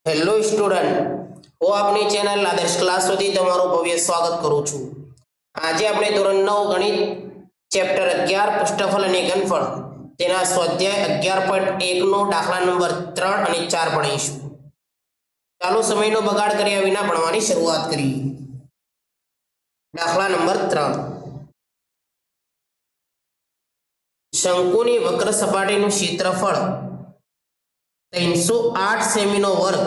Hello student, હું આપની channel આદર્શ ક્લાસ સુધી તમારું ભવ્ય સ્વાગત કરું છું। આજે આપણે ધોરણ 9 ગણિત ચેપ્ટર 11 પૃષ્ઠફળ અને ઘનફળ તેના સ્વાધ્યાય 11.1 નો દાખલા નંબર 3 અને 4 ભણીશું। ચાલો સમયનો બગાડ કર્યા વિના ભણવાની શરૂઆત કરીએ। દાખલા નંબર 3, શંકુની વક્ર સપાટીનું ક્ષેત્રફળ 308 સેમીનો વર્ગ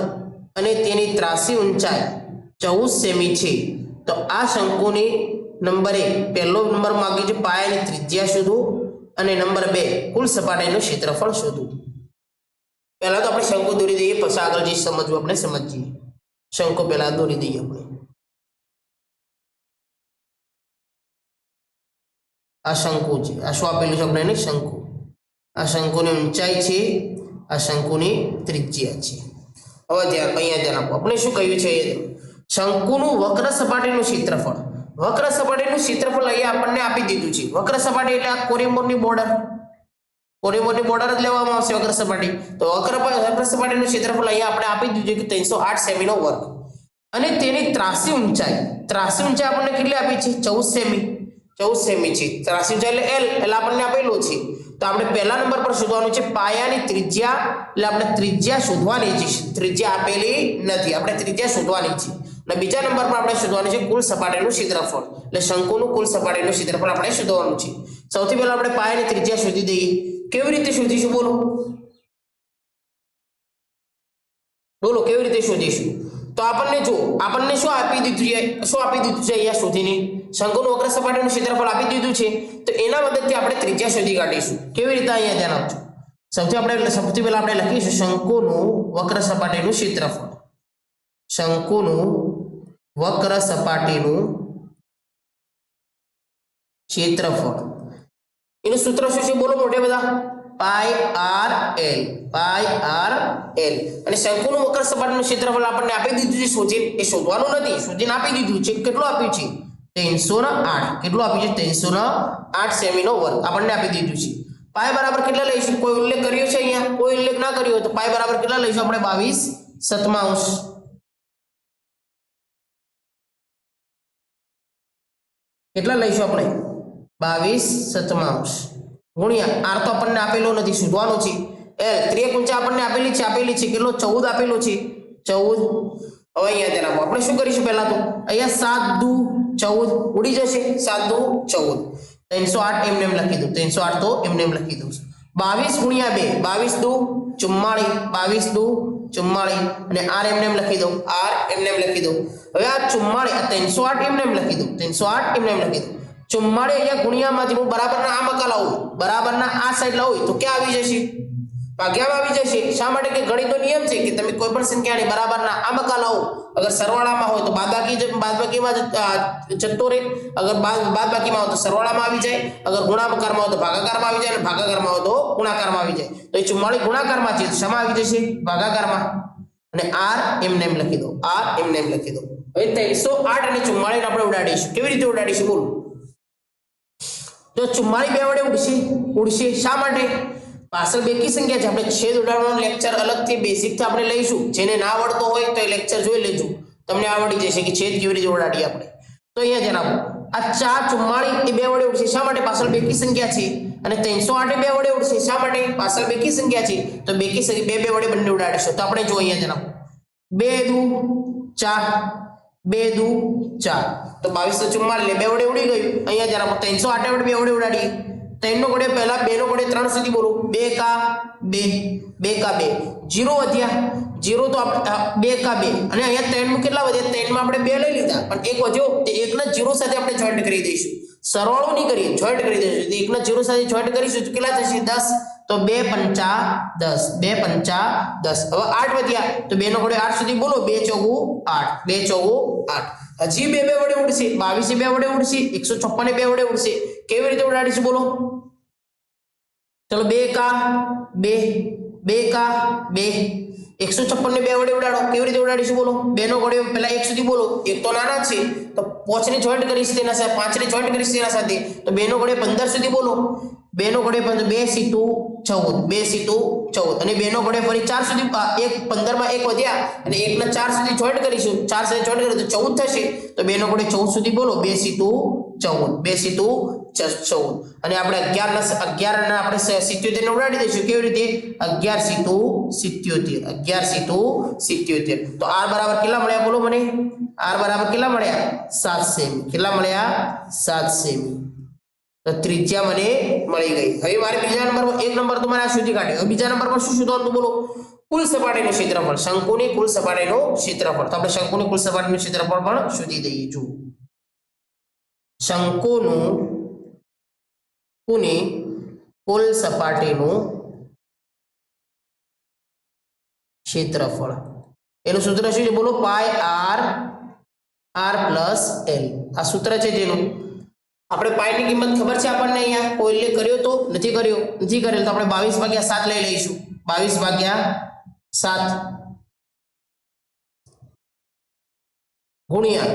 અને તેની ત્રાસી ઊંચાઈ 14 સેમી છે। તો આ શંકુની નંબર 1 પહેલો નંબર માંગ્યો છે પાયાની ત્રિજ્યા શોધો અને નંબર 2 કુલ સપાટીનું ક્ષેત્રફળ શોધો। પહેલા તો આપણે શંકુ દોરી દઈએ, પછી આગળ જે સમજવું આપણે સમજીએ। શંકુ પહેલા દોરી દઈએ આપણે। આ શંકુ છે, આ શું આપેલું છે આપણે? શંકુ। આ શંકુની ઊંચાઈ છે, આ શંકુની ત્રિજ્યા છે। હવે ધ્યાન આપો, આપણે શું કહ્યું છે? શંકુનું વક્ર સપાટીનું ક્ષેત્રફળ, વક્ર સપાટીનું ક્ષેત્રફળ અહીંયા આપણને આપી દીધું છે। વક્ર સપાટી એટલે આ કોરિમોરની બોર્ડર, કોરિમોરની બોર્ડર જ લેવામાં આવશે વક્ર સપાટી। તો વક્ર સપાટીનું ક્ષેત્રફળ અહીંયા આપણે આપી દીધું છે કે 308 સેમીનો વર્ગ અને તેની ત્રાસી ઊંચાઈ આપણને કેટલી આપી છે? 14 સેમી, 14 સેમી છે। ત્રાસી ઊંચાઈ એટલે L, એટલે આપણને આપેલું છે। તો આપણે પહેલા નંબર પર શોધવાનું છે પાયાની ત્રિજ્યા, એટલે આપણે ત્રિજ્યા શોધવાની છે। ત્રિજ્યા આપેલી નથી, આપણે ત્રિજ્યા શોધવાની છે। અને બીજા નંબર પર આપણે શોધવાનું છે કુલ સપાટીનું ક્ષેત્રફળ, એટલે શંકુનું કુલ સપાટીનું ક્ષેત્રફળ આપણે શોધવાનું છે। સૌથી પહેલા આપણે પાયાની ત્રિજ્યા શોધી દઈએ। કેવી રીતે શોધીશું? બોલો કેવી રીતે શોધીશું? તો આપણને શું આપી દીધું છે અહીંયા શોધીને? શંકુનું વક્ર સપાટીનું ક્ષેત્રફળ આપી દીધું છે, તો એના મદદથી આપણે ત્રિજ્યા શોધી કાઢીશું। કેવી રીતે? અહીંયા ધ્યાન આપજો। સૌથી પહેલા આપણે લખીશું શંકુનું વક્ર સપાટીનું ક્ષેત્રફળ, શંકુનું વક્ર સપાટીનું ક્ષેત્રફળ। એનું સૂત્ર શું છે? બોલો મોટે બધા? પાઈ આર એલ। અને શંકુનું વક્ર સપાટીનું ક્ષેત્રફળ આપણને આપી દીધું છે શોધીને, એ શોધવાનું નથી, શોધીને આપી દીધું છે। કેટલું આપ્યું છે? 308। કેટલું આપ્યું છે? 308 સેમીનો વર્ગ આપણને આપી દીધું છે। પાઈ બરાબર કેટલા લઈશું? કોઈ ઉલ્લેખ કર્યો છે અહીંયા? કોઈ ઉલ્લેખ ના કર્યો હોય તો પાઈ બરાબર કેટલા લઈશું આપણે? 22/7। કેટલા લઈશું આપણે? 22/7 ગુણ્યા આર તો આપણને આપેલો નથી, શોધવાનું છે। એલ ત્રિજ્યા ઊંચાઈ આપણને આપેલી છે। કેટલો? 14 આપેલો છે, 14। હવે અહીંયા ધ્યાન આપો, આપણે શું કરીશું? પહેલા તો અહીંયા 7 દુ 14 ઉડી જશે, 7 દુ 14, 308 એમને એમ લખી દો, 308 તો એમને એમ લખી દઉં। 22 ગુણ્યા 2, 22 દુ 44, 22 દુ 44 અને આર એમને એમ લખી દો, આર એમને એમ લખી દો। હવે આ 44 આ 308 એમને એમ લખી દો, 308 એમને એમ લખી દો। 44 અહીંયા ગુણ્યામાંથી હું બરાબરના આ મકા લાવું, બરાબરના આ સાઈડ લાવું તો ક્યાં આવી જશે? ભાગ્યામાં આવી જશે। શા માટે? કે ગણિતનો નિયમ છે કે તમે કોઈ પણ સંખ્યાને બરાબરના આ મકા લાવો, અગર સરવાળામાં હોય તો બાદબાકીમાં જતો રહે, અગર બાદબાકીમાં હોય તો સરવાળામાં આવી જાય, અગર ગુણાકારમાં હોય તો ભાગાકારમાં આવી જાય, અને ભાગાકારમાં હોય તો ગુણાકારમાં આવી જાય। તો એ 44 ગુણાકારમાં છે, શામાં આવી જશે? ભાગાકારમાં। અને આર એમને એમ લખી દો, આર એમને એમ લખી દો। હવે 308 અને 44 આપણે ઉડાડીશું। કેવી રીતે ઉડાડીશું? બોલો? જો 44 બે વડે ઉડશે। શા માટે? પાછળ બેકી સંખ્યા છે, આપણે છેદ ઉડાડવાનો લેક્ચર અલગથી બેસિકથી આપણે લઈશું। જેને ના આવડતો હોય તો એ લેક્ચર જોઈ લેજો, તમને આવડી જશે કે છેદ કેવી રીતે ઉડાડીએ આપણે। તો અહીંયા જણાવો, આ 4 44 એ બે વડે ઉડશે। શા માટે? પાછળ બેકી સંખ્યા છે। અને 308 બે વડે ઉડશે। શા માટે? પાછળ બેકી સંખ્યા છે, તો બેકી સંખ્યા બે વડે બંને ઉડાડીશું। તો આપણે જો અહીંયા જણાવો, 2 દુ 4, 2 દુ 4, તો 22/44 બે વડે ઉડી ગયું। અહીંયા જણાવો 308 વડે બે વડે ઉડાડીએ। 3 નો ઘોડે પહેલા, 2 નો ઘોડે 3 સુધી બોલો। 2 કા 2, 0 વધ્યા, 0 તો 2 કા 2, અને અહીંયા 3 માં કેટલા વધ્યા? 3 માં આપણે 2 લઈ લીધા, પણ એક વધ્યો, તે એકના 0 સાથે આપણે જોઈન્ટ કરી દઈશું। સરવાળો નહીં કરીએ, જોઈન્ટ કરી દઈશું। તો એકના 0 સાથે જોઈન્ટ કરીશું તો કેટલા થશે? 10। તો 2 પંચા 10, 2 પંચા 10। હવે 8 વધ્યા, તો 2 નો ઘોડે 8 સુધી બોલો। 2 ચોગુ 8, 2 ચોગુ 8। હજી બે વડે ઉડશે, 22 બે વડે ઉડશે, 156 બે વડે ઉડશે। કેવી રીતે ઉડાડીશું? બોલો? ચલો 2 કા 2, 2 કા 2, 156 ને બે વડે ઉડાડો। કેવી રીતે ઉડાડીશું? બોલો? 2 નો ઘોડે પહેલા 1 સુધી બોલો, 1 તો નાના છે, તો 5 ને જોઈન્ટ કરીશ તેના સાથે 5 ને જોઈન્ટ કરીશ તેના સાથે તો 2 નો ઘડે 15 સુધી બોલો 2 નો ઘડે 2 સીટુ 14 2 સીટુ 14 અને 2 નો ઘડે ફરી 4 સુધી 1 15 માં 1 વધ્યા અને 1 ને 4 સુધી જોઈન્ટ કરીશું 4 સાથે જોઈન્ટ કરીએ તો 14 થશે તો 2 નો ઘડે 14 સુધી બોલો 2 સીટુ 14 2 સીટુ 14 અને આપણે 11 ના આપણે 77 ને ઉડાડી દઈશું કેવી રીતે 11 સીટુ 77 11 સીટુ 77 તો r બરાબર કેટલા મળ્યા બોલો મને r બરાબર કેટલા મળ્યા 7 સેમી કેટલા મળ્યા 7 સેમી તો ત્રિજ્યા મને મળી ગઈ હવે મારે બીજા નંબરમાં એક નંબર તો મને આ શોધી કાઢ્યો હવે બીજા નંબર પર શું શોધવાનું બોલો કુલ સપાટીનું ક્ષેત્રફળ શંકુની કુલ સપાટીનું ક્ષેત્રફળ તો આપણે શંકુની કુલ સપાટીનું ક્ષેત્રફળ પણ શોધી દઈએ જો શંકુનું કુલ સપાટીનું ક્ષેત્રફળ એનું સૂત્ર શું છે બોલો પાઈ r પ્લસ l આ સૂત્ર છે જેનું આપણે પાઈ ની કિંમત ખબર છે આપણને અહીંયા કોઈને કર્યો તો નથી કરેલ તો આપણે 22/7 લઈ લઈશું 22/7 ગુણ્યા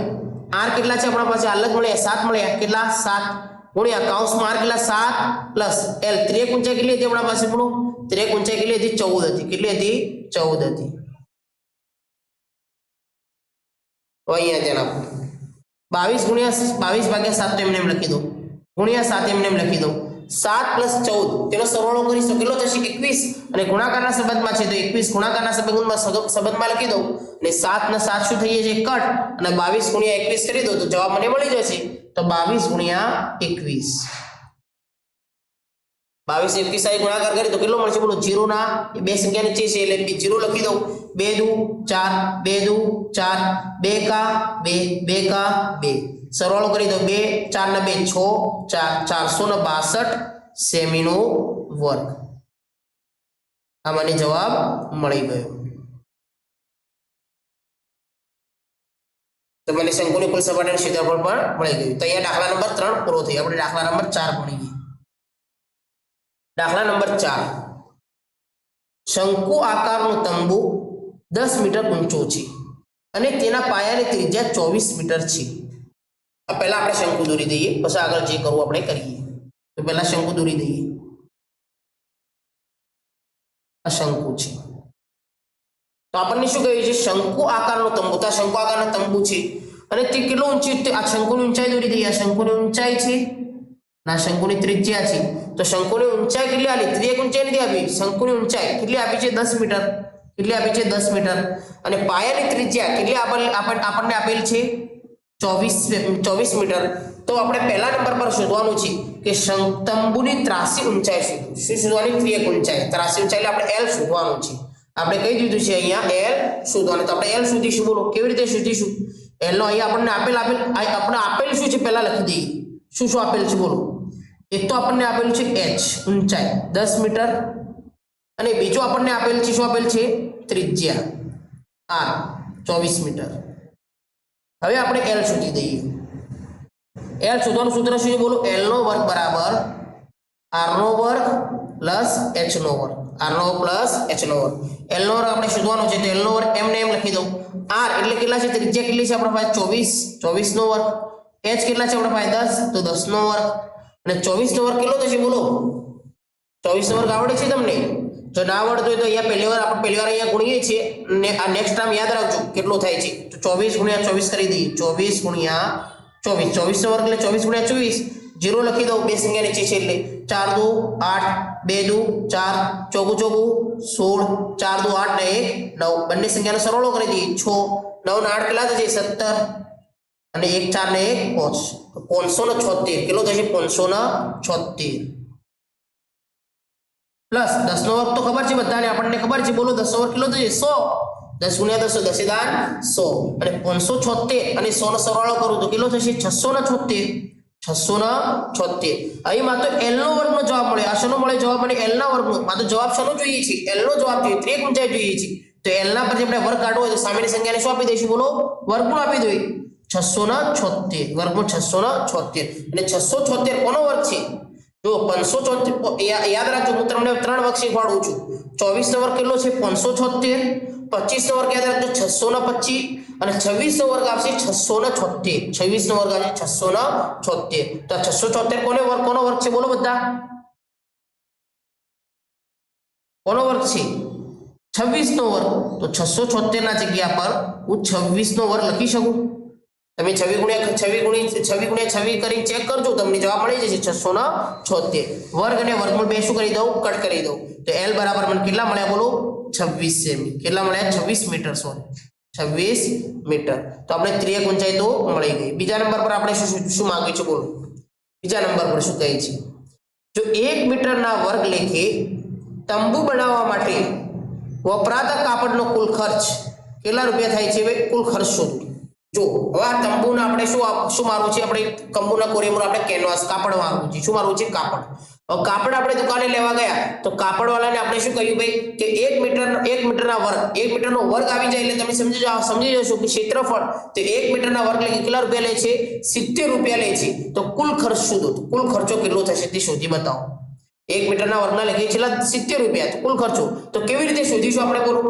r કેટલા છે આપણા પાસે હાલ જ મળ્યા 7 મળ્યા કેટલા 7 ગુણ્યા કૌંસમાં r કેટલા 7 પ્લસ l ત્રિજ્યા ઊંચાઈ કેટલી હતી આપણા પાસે બોલો ત્રિજ્યા ઊંચાઈ કેટલી હતી 14 હતી કેટલી હતી 14 હતી તો અહીંયા ધ્યાન આપો 22 ગુણ્યા 22/7 તો એમને એમ લખી દો ગુણ્યા 7 એમને એમ લખી દો 7 + 14 તેનો સરવાળો કરીશું કેટલો થશે 21 અને ગુણાકારના સંબંધમાં છે તો 21 ગુણાકારના સંબંધમાં લખી દો અને 7 ને 7 શું થઈ જશે કટ અને 22 ગુણ્યા 21 કરી દો તો જવાબ મને મળી જશે તો 22 ગુણ્યા 21 22 21 સાથે ગુણાકાર કરી તો કેટલો મળશે બોલો 0 ના એ બે સંખ્યા નીચે છે એટલે 0 લખી દો 2 દુ 4 2 દુ 4 2 કા 2 2 કા 2 સરવાળો કરી દો 2 4 ને 2 6 462 સેમીનો વર્ગ આ મને જવાબ મળી ગયો તો મને શંકુની કુલ સપાટીનું ક્ષેત્રફળ પણ મળી ગયું તો અહીંયા દાખલા નંબર 3 પૂરો થયો આપણે દાખલા નંબર 4 ભણીએ દાખલા નંબર 4 શંકુ આકારનું તંબુ 10 મીટર ઊંચો છે અને તેના પાયાની ત્રિજ્યા 24 મીટર છે પહેલા આપણે શંકુ દોરી દઈએ પછી આગળ જે કરવું આપણે કરીએ તો પહેલા શંકુ દોરી દઈએ આ શંકુ છે તો આપણને શું કહ્યું છે શંકુ આકારનો તંબુ તો શંકુ આકારનો તંબુ છે અને તે કેટલો ઊંચી આ શંકુની ઊંચાઈ દોરી દઈએ આ શંકુની ઊંચાઈ છે ના શંકુની ત્રિજ્યા છે તો શંકુની ઊંચાઈ કેટલી આલી ત્રિજ્યા ઊંચાઈ નથી આપી શંકુની ઊંચાઈ કેટલી આપી છે 10 મીટર કેટલી આપી છે 10 મીટર અને પાયાની ત્રિજ્યા કેટલી આપણને આપેલ છે 24 મીટર તો આપણે પહેલા નંબર પર શોધવાનું છે કે તંબુની ત્રાસી ઊંચાઈ શું શોધવાની ત્રિજ્યા ઊંચાઈ ત્રાસી ઊંચાઈ એટલે આપણે l શોધવાનું છે આપણે કહી દીધું છે અહીંયા l શોધવાનું તો આપણે l શોધીશું બોલો કેવી રીતે શોધીશું l નો અહીંયા આપણને આપેલ શું છે પહેલા લખી દઈએ શું આપેલ છે બોલો એક તો આપણને આપેલું છે h ઊંચાઈ 10 મીટર અને બીજો આપણને આપેલ છે શું આપેલ છે ત્રિજ્યા r 24 મીટર હવે આપણે l શોધી દઈએ l શોધવાનું સૂત્ર શું છે બોલો l નો વર્ગ બરાબર r નો વર્ગ પ્લસ h નો વર્ગ r નો પ્લસ h નો વર્ગ l નો વર્ગ આપણે શોધવાનો છે તો l નો વર્ગ એમને એમ લખી દો r એટલે કેટલા છે ત્રિજ્યા કેટલી છે આપણા પાસે 24 નો વર્ગ h કેટલા છે આપણા પાસે 10 તો 10 નો વર્ગ અને 24 નો વર્ગ કેટલો થશે બોલો 24 નો વર્ગ આવડે છે તમને જો ના આવડતો હોય તો અહીંયા પહેલી વાર અહીંયા ગુણીએ છીએ ને આ નેક્સ્ટ ટાઈમ યાદ રાખજો કેટલો થાય છે તો 24 ગુણ્યા 24 કરી દઈએ 24 ગુણ્યા 24 નો વર્ગ એટલે 24 ગુણ્યા 24 0 લખી દો બે સંખ્યા નીચે છે એટલે 4 દુ 8 2 દુ 4 ચોગુ 16 4 દુ 8 ને 1 9 બંને સંખ્યાનો સરવાળો કરી દઈએ 6 9 ને 8 કેટલા થશે 17 અને 1 4 ને 1 576 કેટલો થશે 576 પ્લસ 10 નો વર્ગ તો ખબર છે બધાને આપણને ખબર છે બોલો 10 નો વર્ગ કેટલો થશે 100 10 ગુણ્યા 10 10 દાન 100 અને 576 અને 100 નો સરવાળો કરું તો કેટલો થશે 676 અહીંમાં તો l નો વર્ગનો જવાબ મળે આ શેનો મળે જવાબ મને l ના વર્ગનો માં તો જવાબ શેનો જોઈએ છે l નો જવાબ જોઈએ ત્રિજ્યા ઊંચાઈ જોઈએ છે તો l ના પરથી આપણે વર્ગ કાઢવો હોય તો સામેની સંખ્યાને શું આપી દઈશું બોલો વર્ગમૂળ આપી દઈએ 676 વર્ગમૂળ 676 અને 676 કોનો વર્ગ છે જો 576 યાદ રાખજો હું તમને 3 વર્ગ શીખવાડું છું 24 નો વર્ગ કેટલો છે 576 25 નો વર્ગ યાદ રાખજો 625 અને 26 નો વર્ગ આવશે 676 26 નો વર્ગ આવશે 676 તો 676 કોનો વર્ગ છે બોલો બધા કોનો વર્ગ છે 26 નો વર્ગ તો 676 ના જગ્યા પર હું 26 નો વર્ગ લખી શકું તમે 26 ગુણ્યા 26 કરી ચેક કરજો તમને જવાબ મળી જશે 676 વર્ગ અને વર્ગમૂળ બે શું કરી દઉં કટ કરી દઉં તો L બરાબર મને કેટલા મળ્યા બોલો 26 સેમી કેટલા મળ્યા 26 મીટર સોરી 26 મીટર તો આપણે ત્રિયક ઊંચાઈ તો મળી ગઈ બીજા નંબર પર આપણે શું માંગ્યું છે બોલો બીજા નંબર પર શું કહે છે જો 1 મીટરના વર્ગ લેખે તંબુ બનાવવા માટે વપરાતા કાપડનો કુલ ખર્ચ કેટલા રૂપિયા થાય છે ભાઈ કુલ ખર્ચ શોધો જો હવે આ તંબુના આપણે શું મારવું છે આપણે તંબુના કોરેમોર આપણે કેનવાસ કાપડ મારવું છે શું મારવું છે કાપડ હવે કાપડ આપણે દુકાને લેવા ગયા તો કાપડવાળાને આપણે શું કહ્યું ભાઈ કે 1 મીટરના વર્ગ 1 મીટરનો વર્ગ આવી જાય એટલે તમે સમજી જશો કે ક્ષેત્રફળ તો 1 મીટરના વર્ગ એટલે કેટલા રૂપિયા લે છે 70 રૂપિયા લે છે તો કુલ ખર્ચ શોધો તો કુલ ખર્ચો કેટલો થશે તે શોધી બતાવો 1 મીટરના વર્ગના લેખે છેલ્લા 70 રૂપિયા તો કુલ ખર્ચો તો કેવી રીતે શોધીશું આપણે બોલો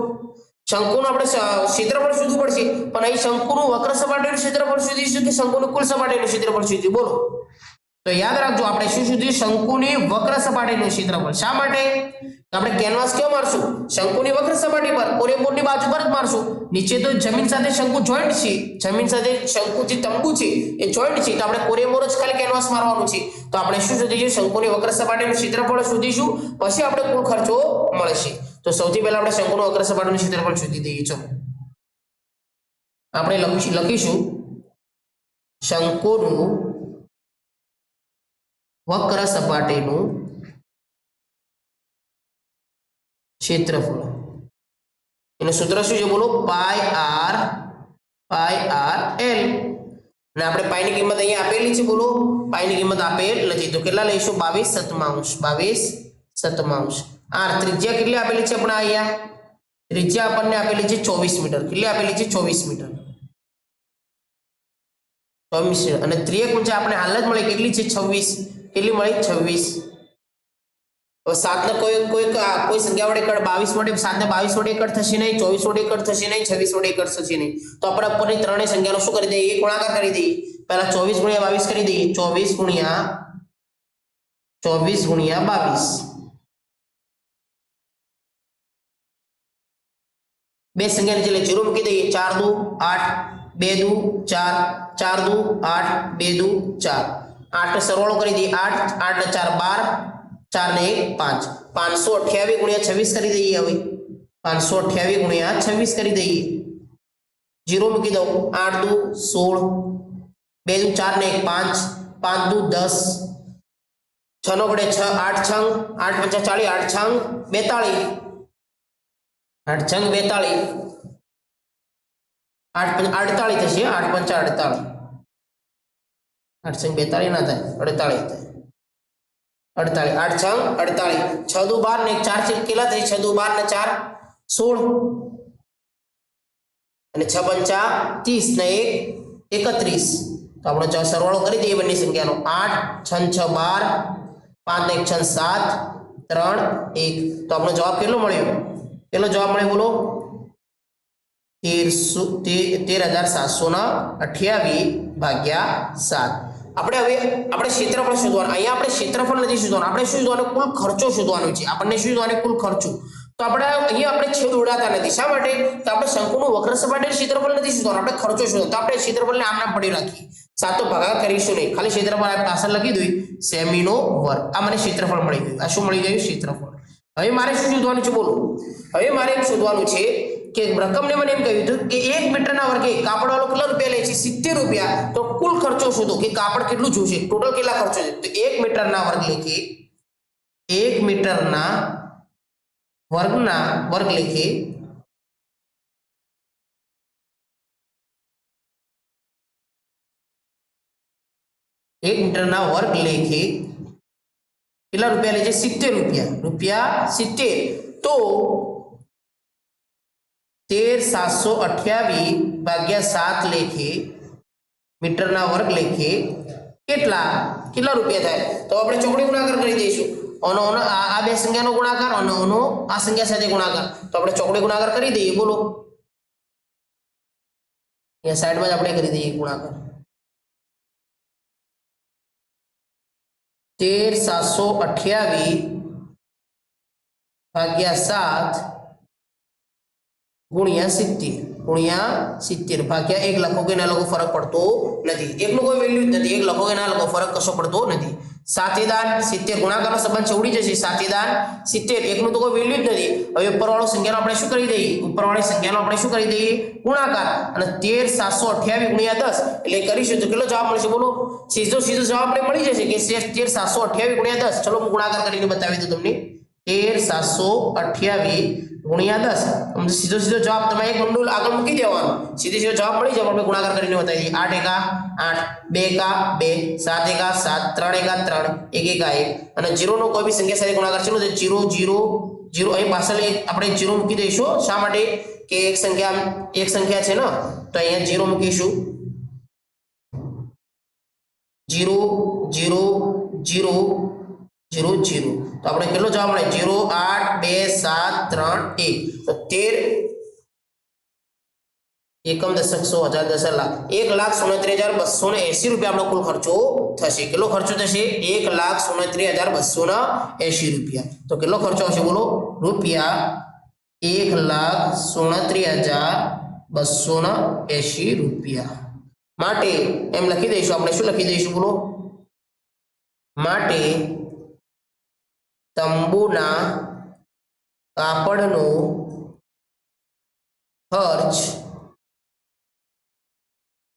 શંકુનું આપણે ક્ષેત્રફળ શોધવું પડશે પણ અહીં શંકુનું વક્ર સપાટીનું ક્ષેત્રફળ શોધીશું કે શંકુનું કુલ સપાટીનું ક્ષેત્રફળ શોધીશું બોલો તો યાદ રાખજો આપણે શું શોધીશું શંકુની વક્ર સપાટીનું ક્ષેત્રફળ શા માટે આપણે કેનવાસ કેવો મારશું શંકુની વક્ર સપાટી પર કોરેમોરની બાજુ પર જ મારશું નીચે તો જમીન સાથે શંકુ જોઈન્ટ છે જમીન સાથે શંકુ જે તંબુ છે એ જોઈન્ટ છે તો આપણે કોરેમોર જ ખાલી કેનવાસ મારવાનું છે તો આપણે શું શોધીશું શંકુની વક્ર સપાટીનું ક્ષેત્રફળ શોધીશું પછી આપણે કુલ ખર્ચો મળશે તો સૌથી પહેલા આપણે શંકુનું વક્ર સપાટીનું ક્ષેત્રફળ શોધી દઈએ ચલો આપણે લખીશું શંકુનું વક્ર સપાટીનું ક્ષેત્રફળ એનું સૂત્ર શું છે બોલો પાઈ આર એલ અને આપણે પાઈની કિંમત અહીંયા આપેલી છે બોલો પાઈની કિંમત આપેલ નથી તો કેટલા લઈશું 22 સતમાંશ આર ત્રિજ્યા કેટલી આપેલી છે આપણે અહીંયા ત્રિજ્યા આપણને આપેલી છે 24 મીટર કેટલી આપેલી છે 24 મીટર અને ત્રિયક ઊંચાઈ આપણે હાલ જ મળી કેટલી છે 26 કેટલી મળી 26 હવે 7 ને કોઈ સંખ્યા વડે કટ 22 વડે 7 ને 22 વડે કટ થશે નહીં 24 વડે કટ થશે નહીં 26 વડે કટ થશે નહીં તો આપણે ઉપરની ત્રણેય સંખ્યાનો શું કરી દઈએ ગુણાકાર કરી દઈએ પહેલા 24 ગુણ્યા 22 કરી દઈએ 24 ગુણ્યા 22 બે સંખ્યા નીચે 0 મૂકી દઈએ 4 દુ 8 2 દુ 4 4 દુ 8 2 દુ 4 8 સરવાળો કરી દઈએ 8 8 ને 4 12 4 ને 1 5 528 ગુણ્યા 26 કરી દઈએ હવે 528 ગુણ્યા 26 કરી દઈએ 0 મૂકી દઉં 8 દુ 16 2 દુ 4 ને 1 5 5 દુ 10 6 નો વડે 6 8 છંગ 8 5 40 8 છંગ 42 8 છંગ 42 8 48 થશે 8 5 48 8 છંગ 42 ના થાય 48 થાય 48 8 છંગ 48 6 દુ 12 ને 4 છે કેટલા થાય 6 દુ 12 ને 4 16 અને 6 5 30 ને 1 31 તો આપણે સરવાળો કરી દઈએ બંને સંખ્યાનો 8 6 6 12 5 ને 1 6 7 3 1 તો આપણો જવાબ કેટલો મળ્યો કેટલો જવાબ મળ્યો બોલો 13,728 ભાગ્યા 7 આપણે હવે આપણે ક્ષેત્રફળ શોધવાનું અહીંયા આપણે ક્ષેત્રફળ નથી શોધવાનું આપણે શું શોધવાનું કુલ ખર્ચો શોધવાનો છે આપણને શું શોધવાનું કુલ ખર્ચો તો આપણે અહીંયા આપણે છેદ ઉડાતા નથી શા માટે તો આપણે શંકુનું વક્ર સપાટીનું ક્ષેત્રફળ નથી શોધવાનું આપણે ખર્ચો શોધવાનો તો આપણે ક્ષેત્રફળને આમ નામ પડી રાખીએ સાતો ભાગાકાર કરીશું નહીં ખાલી ક્ષેત્રફળ આપણે પાછળ લખી દઈએ સેમીનો વર્ગ આ મને ક્ષેત્રફળ મળી ગયું આ શું મળી ગયું ક્ષેત્રફળ હવે મારે શું શોધવાનું છે બોલો હવે મારે એમ શોધવાનું છે કે રકમને મને એમ કહ્યું હતું કે 1 મીટરના વર્ગે કાપડવાળો કેટલા રૂપિયા લે છે 70 રૂપિયા તો કુલ ખર્ચો શોધો કે કાપડ કેટલું જોશે ટોટલ કેટલા ખર્ચો છે તો 1 મીટરના વર્ગ લેખે 1 મીટરના વર્ગ લેખે કેટલા રૂપિયા લે છે 70 રૂપિયા 70 તો 13,728 ભાગ્યા 7 લેખે મીટરના વર્ગ લેખે કેટલા રૂપિયા થાય તો આપણે ચોકડી ગુણાકાર કરી દઈશું ઓનો ઓનો આ બે સંખ્યાનો ગુણાકાર અને ઓનો આ સંખ્યા સાથે ગુણાકાર તો આપણે ચોકડી ગુણાકાર કરી દઈએ બોલો ये साइड में આપણે કરી દઈએ ગુણાકાર 13728 ભાગ્યા 7 ગુણ્યા 70 ભાગ્યા 1 લખો કે ના લખો ફરક પડતો નથી એકનો કોઈ વેલ્યુ જ નથી એક લખો કે ના લખો ફરક કશો પડતો નથી સાતેદાન 70 ગુણાકારનો સંબંધ છોડી જશે સાતેદાન 70 એકનું તો કોઈ વેલ્યુ જ નથી હવે ઉપરવાળો સંખ્યાનો આપણે શું કરી દઈએ ઉપરવાળી સંખ્યાનો આપણે શું કરી દઈએ ગુણાકાર અને 13728 ગુણ્યા 10 એટલે કરીશું તો કેટલો જવાબ મળશે બોલો સીધો જવાબ આપણે મળી જશે કે 13728 ગુણ્યા 10 ચલો હું ગુણાકાર કરીને બતાવી દઉં તમને 13728 गुणिया 10 हम सीधो जवाब તમે એક મંડળ આગળ મૂકી દેવાનો સીધો જવાબ મળી જાય આપણે ગુણાકાર કરીને બતાવી દઈએ 8 એકા 8 2 એકા 2 7 એકા 7 3 એકા 3 1 એકા 1 અને 0 નો કોઈ બી સંખ્યા સાથે ગુણાકાર છે તો 0 0 0 અહીં પાછળ આપણે 0 મૂકી દઈશું શા માટે કે એક સંખ્યા છે ને તો અહીંયા 0 મૂકીશું 0 0 0 0 0 तो આપણે કેટલો જવાબ મળે 0 8 2 7 3 1 તો 13 એકમ દશક 100 હજાર દશક લાખ 1,69,280 રૂપિયા આપણો કુલ ખર્ચો થશે કેટલો ખર્ચો થશે 1,69,280 રૂપિયા તો કેટલો ખર્ચો આવશે બોલો રૂપિયા 1,69,280 રૂપિયા માટે એમ લખી દઈશું આપણે શું લખી દઈશું બોલો માટે तंबूना कापड़नो खर्च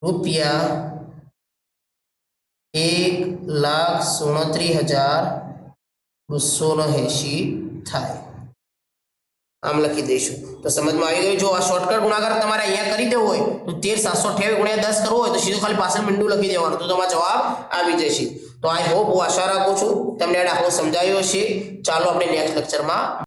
रुपया 1,69,280 थाय आम लखी दईशु तो समझ में आई गई जो आ शॉर्टकट गुणाकार तमारे अहींया करी देवो होय तो 13728 गुणिया 10 करवो होय तो सीधो खाली पाछळ मींडू लखी देवानुं तो तमारो जवाब आवी जशे तो आई होप हूँ आशा राखुं छुं तमने आ दाखलो समजायो हशे चालो आपणे नेक्स्ट लेक्चर में